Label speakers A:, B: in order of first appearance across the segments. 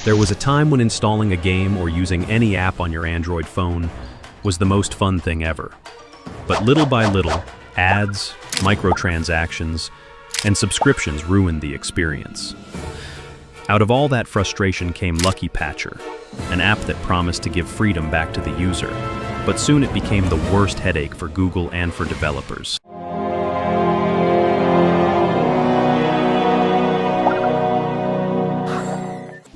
A: There was a time when installing a game or using any app on your Android phone was the most fun thing ever. But little by little, ads, microtransactions, and subscriptions ruined the experience. Out of all that frustration came Lucky Patcher, an app that promised to give freedom back to the user, but soon it became the worst headache for Google and for developers.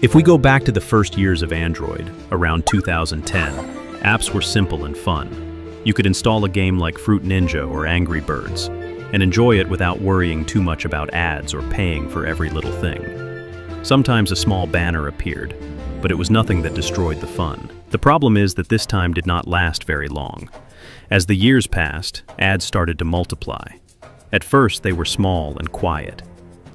A: If we go back to the first years of Android, around 2010, apps were simple and fun. You could install a game like Fruit Ninja or Angry Birds, and enjoy it without worrying too much about ads or paying for every little thing. Sometimes a small banner appeared, but it was nothing that destroyed the fun. The problem is that this time did not last very long. As the years passed, ads started to multiply. At first, they were small and quiet.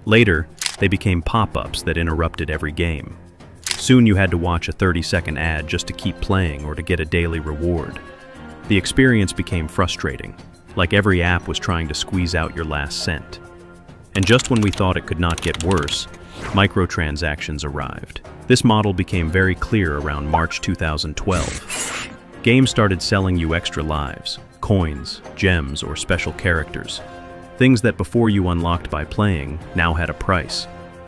A: Later, they became pop-ups that interrupted every game. Soon you had to watch a 30-second ad just to keep playing or to get a daily reward. The experience became frustrating, like every app was trying to squeeze out your last cent. And just when we thought it could not get worse, microtransactions arrived. This model became very clear around March 2012. Games started selling you extra lives, coins, gems, or special characters. Things that before you unlocked by playing now had a price.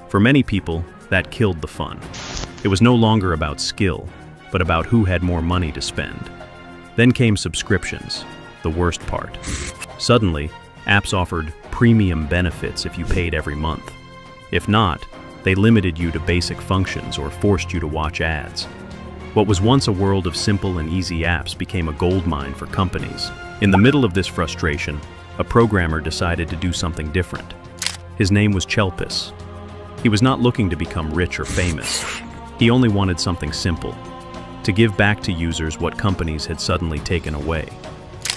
A: For many people, that killed the fun. It was no longer about skill, but about who had more money to spend. Then came subscriptions, the worst part. Suddenly, apps offered premium benefits if you paid every month. If not, they limited you to basic functions or forced you to watch ads. What was once a world of simple and easy apps became a goldmine for companies. In the middle of this frustration, a programmer decided to do something different. His name was Chelpis. He was not looking to become rich or famous. He only wanted something simple, to give back to users what companies had suddenly taken away.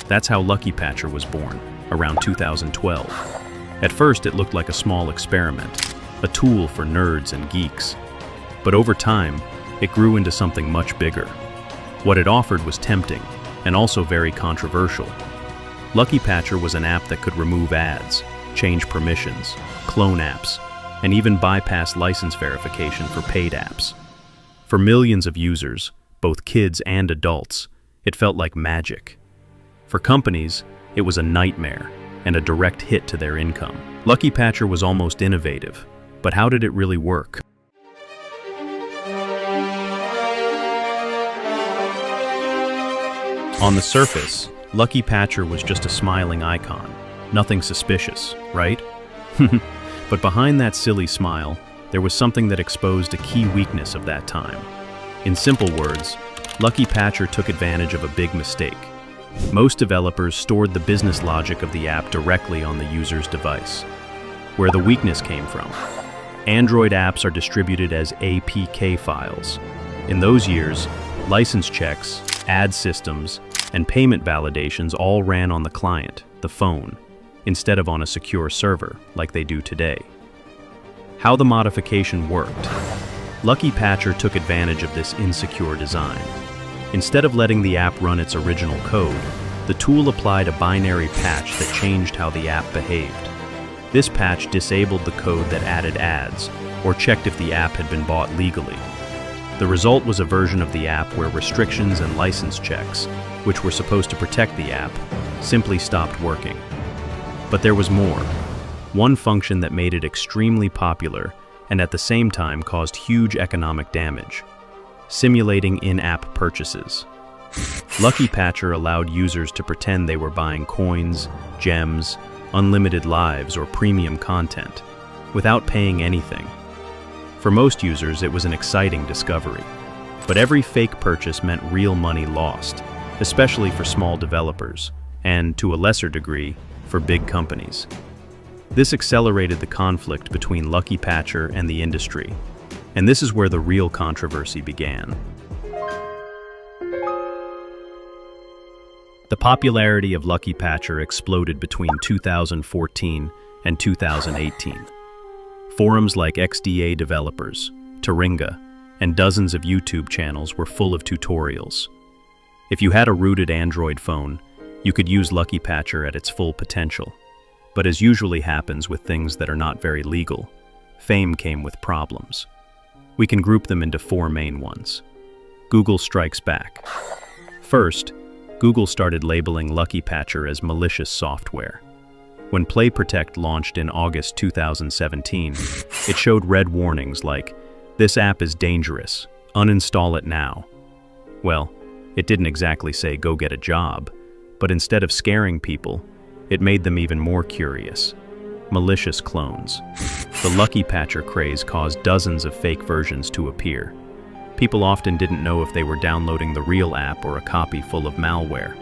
A: That's how Lucky Patcher was born, around 2012. At first, it looked like a small experiment, a tool for nerds and geeks. But over time, it grew into something much bigger. What it offered was tempting, and also very controversial. Lucky Patcher was an app that could remove ads, change permissions, clone apps, and even bypass license verification for paid apps. For millions of users, both kids and adults, it felt like magic. For companies, it was a nightmare and a direct hit to their income. Lucky Patcher was almost innovative, but how did it really work? On the surface, Lucky Patcher was just a smiling icon. Nothing suspicious, right? But behind that silly smile, there was something that exposed a key weakness of that time. In simple words, Lucky Patcher took advantage of a big mistake. Most developers stored the business logic of the app directly on the user's device. Where the weakness came from. Android apps are distributed as APK files. In those years, license checks, ad systems, and payment validations all ran on the client, the phone, instead of on a secure server, like they do today. How the modification worked. Lucky Patcher took advantage of this insecure design. Instead of letting the app run its original code, the tool applied a binary patch that changed how the app behaved. This patch disabled the code that added ads, or checked if the app had been bought legally. The result was a version of the app where restrictions and license checks, which were supposed to protect the app, simply stopped working. But there was more. One function that made it extremely popular and at the same time caused huge economic damage: simulating in-app purchases. Lucky Patcher allowed users to pretend they were buying coins, gems, unlimited lives, or premium content, without paying anything. For most users, it was an exciting discovery. But every fake purchase meant real money lost, especially for small developers, and, to a lesser degree, for big companies. This accelerated the conflict between Lucky Patcher and the industry, and this is where the real controversy began. The popularity of Lucky Patcher exploded between 2014 and 2018. Forums like XDA Developers, Taringa, and dozens of YouTube channels were full of tutorials. If you had a rooted Android phone, you could use Lucky Patcher at its full potential. But as usually happens with things that are not very legal, fame came with problems. We can group them into four main ones. Google strikes back. First, Google started labeling Lucky Patcher as malicious software. When Play Protect launched in August 2017, it showed red warnings like, "This app is dangerous, uninstall it now." Well, it didn't exactly say go get a job, but instead of scaring people, it made them even more curious. Malicious clones. The Lucky Patcher craze caused dozens of fake versions to appear. People often didn't know if they were downloading the real app or a copy full of malware.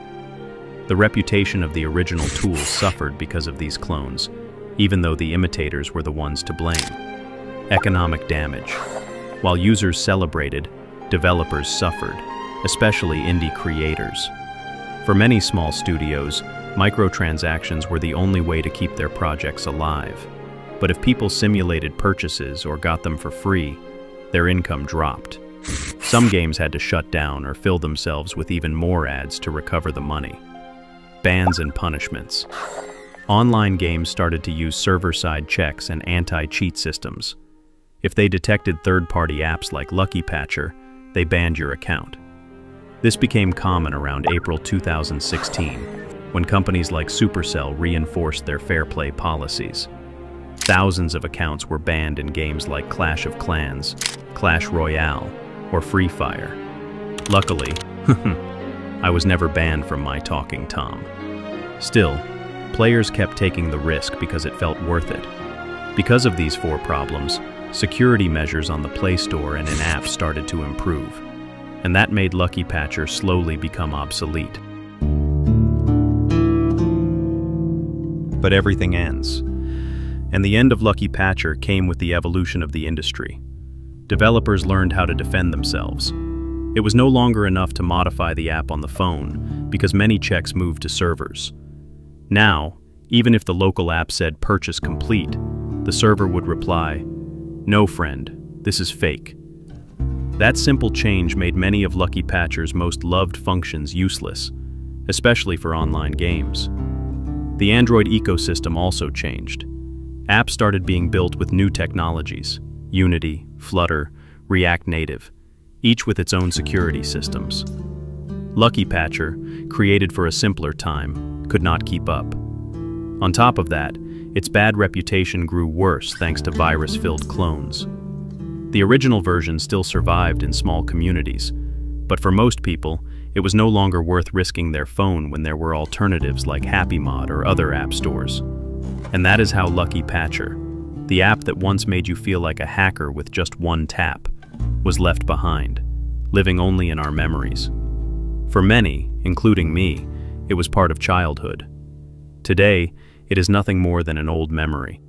A: The reputation of the original tools suffered because of these clones, even though the imitators were the ones to blame. Economic damage. While users celebrated, developers suffered, especially indie creators. For many small studios, microtransactions were the only way to keep their projects alive. But if people simulated purchases or got them for free, their income dropped. Some games had to shut down or fill themselves with even more ads to recover the money. Bans and punishments. Online games started to use server-side checks and anti-cheat systems. If they detected third-party apps like Lucky Patcher, they banned your account. This became common around April 2016, when companies like Supercell reinforced their fair play policies. Thousands of accounts were banned in games like Clash of Clans, Clash Royale, or Free Fire. Luckily, I was never banned from my Talking Tom. Still, players kept taking the risk because it felt worth it. Because of these four problems, security measures on the Play Store and in apps started to improve, and that made Lucky Patcher slowly become obsolete. But everything ends. And the end of Lucky Patcher came with the evolution of the industry. Developers learned how to defend themselves. It was no longer enough to modify the app on the phone, because many checks moved to servers. Now, even if the local app said "purchase complete," the server would reply, "No friend, this is fake." That simple change made many of Lucky Patcher's most loved functions useless, especially for online games. The Android ecosystem also changed. Apps started being built with new technologies: Unity, Flutter, React Native, each with its own security systems. Lucky Patcher, created for a simpler time, could not keep up. On top of that, its bad reputation grew worse thanks to virus-filled clones. The original version still survived in small communities, but for most people, it was no longer worth risking their phone when there were alternatives like HappyMod or other app stores. And that is how Lucky Patcher, the app that once made you feel like a hacker with just one tap, was left behind, living only in our memories. For many, including me, it was part of childhood. Today, it is nothing more than an old memory.